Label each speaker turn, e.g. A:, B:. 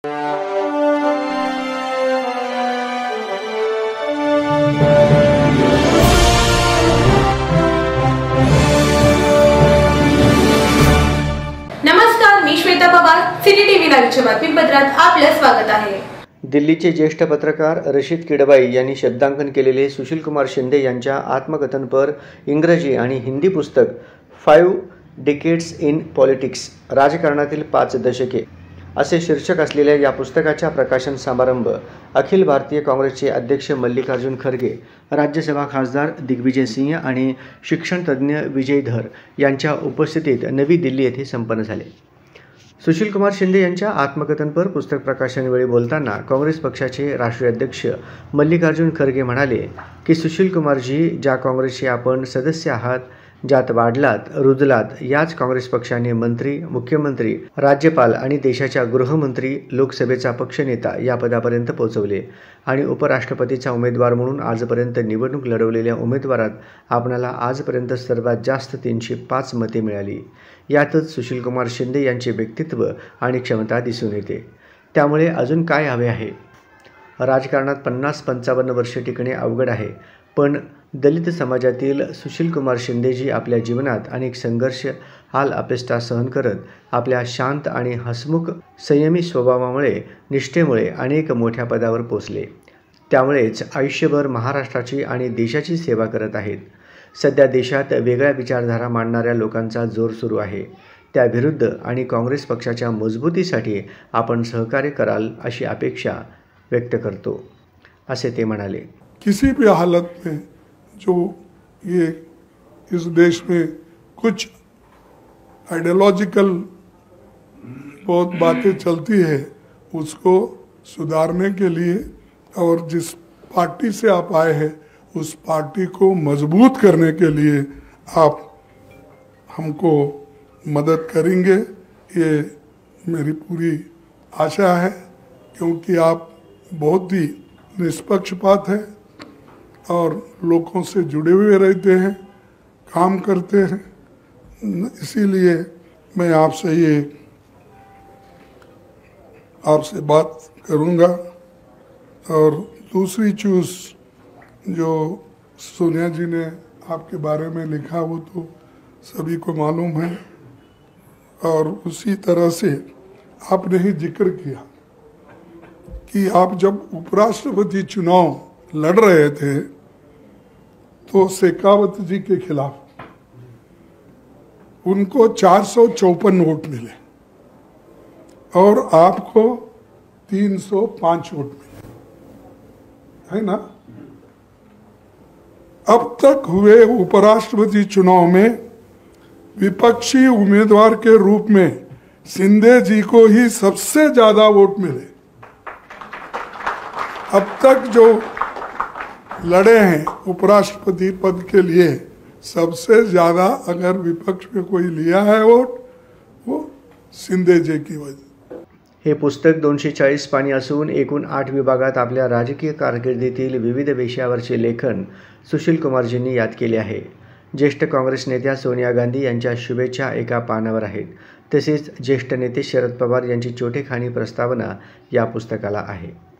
A: नमस्कार, मी Shweta Pawar, city TV लाईव्हच्या बातमीपत्रात आपलं स्वागत आहे.
B: दिल्लीचे ज्येष्ठ पत्रकार रशीद किडवाई यांनी शब्दांकन केलेले सुशीलकुमार शिंदे यांच्या आत्मकथनपर इंग्रजी आणि हिंदी पुस्तक 5 डिकेड्स इन पॉलिटिक्स, राजकारणातील 5 दशके असे शीर्षक असलेल्या या पुस्तकाचा प्रकाशन समारंभ अखिल भारतीय काँग्रेसचे अध्यक्ष मल्लिकार्जुन खरगे, राज्यसभा खासदार दिग्विजय सिंह आणि शिक्षणतज्ज्ञ विजय धर यांच्या उपस्थितीत नवी दिल्ली येथे संपन्न झाले. सुशीलकुमार शिंदे यांच्या आत्मकथनपर पुस्तक प्रकाशनवेळी बोलताना काँग्रेस पक्षाचे राष्ट्रीय अध्यक्ष मल्लिकार्जुन खरगे म्हणाले की सुशीलकुमारजी, ज्या काँग्रेसचे आपण सदस्य आहात, ज्यात वाढलात रुजलात, याच काँग्रेस पक्षाने मंत्री, मुख्यमंत्री, राज्यपाल आणि देशाच्या गृहमंत्री, लोकसभेचा पक्षनेता या पदापर्यंत पोहोचवले आणि उपराष्ट्रपतीचा उमेदवार म्हणून आजपर्यंत निवडणूक लढवलेल्या उमेदवारात आपणाला आजपर्यंत सर्वात जास्त 305 मते मिळाली. यातच सुशीलकुमार शिंदे यांचे व्यक्तित्व आणि क्षमता दिसून येते. त्यामुळे अजून काय हवे आहे? राजकारणात 50-55 वर्षे टिकणे अवघड आहे, पण दलित समाजातील सुशीलकुमार शिंदेजी आपल्या जीवनात अनेक संघर्ष, हाल अपेष्टा सहन करत आपल्या शांत आणि हसमुख संयमी स्वभावामुळे, निष्ठेमुळे अनेक मोठ्या पदावर पोचले. त्यामुळेच आयुष्यभर महाराष्ट्राची आणि देशाची सेवा करत आहेत. सध्या देशात वेगळ्या विचारधारा मांडणाऱ्या लोकांचा जोर सुरू आहे. त्याविरुद्ध आणि काँग्रेस पक्षाच्या मजबूतीसाठी आपण सहकार्य कराल अशी अपेक्षा व्यक्त करतो, असे ते म्हणाले.
C: किसी भी हालत में जो ये इस देश में कुछ आइडियोलॉजिकल बहुत बातें चलती है, उसको सुधारने के लिए और जिस पार्टी से आप आए हैं उस पार्टी को मजबूत करने के लिए आप हमको मदद करेंगे, ये मेरी पूरी आशा है, क्योंकि आप बहुत ही निष्पक्षपात हैं और लोगों से जुड़े हुए रहते हैं, काम करते हैं. इसीलिए मैं आपसे बात करूंगा. और दूसरी चीज़ जो सोनिया जी ने आपके बारे में लिखा वो तो सभी को मालूम है, और उसी तरह से आपने ही जिक्र किया कि आप जब उपराष्ट्रपति चुनाव लड़ रहे थे तो शेखावत जी के खिलाफ उनको 454 वोट मिले और आपको 305 वोट मिले, है ना. अब तक हुए उपराष्ट्रपति चुनाव में विपक्षी उम्मीदवार के रूप में शिंदे जी को ही सबसे ज्यादा वोट मिले. अब तक जो लड़े हैं उपराष्ट्रपति पद के लिए, सबसे ज्यादा अगर विपक्ष में कोई लिया है वोट, वो शिंदे जी की वजह.
B: हे पुस्तक 240 पानी असून एकूण 8 विभागात आपल्या राजकीय कारकिर्दीतील विविध विषयावरचे लेखन सुशीलकुमारजींनी यात केले आहे. ज्येष्ठ काँग्रेस नेत्या सोनिया गांधी यांच्या शुभेच्छा एका पानावर आहेत. तसेच ज्येष्ठ नेते शरद पवार यांची चोटेखानी प्रस्तावना या पुस्तकाला आहे.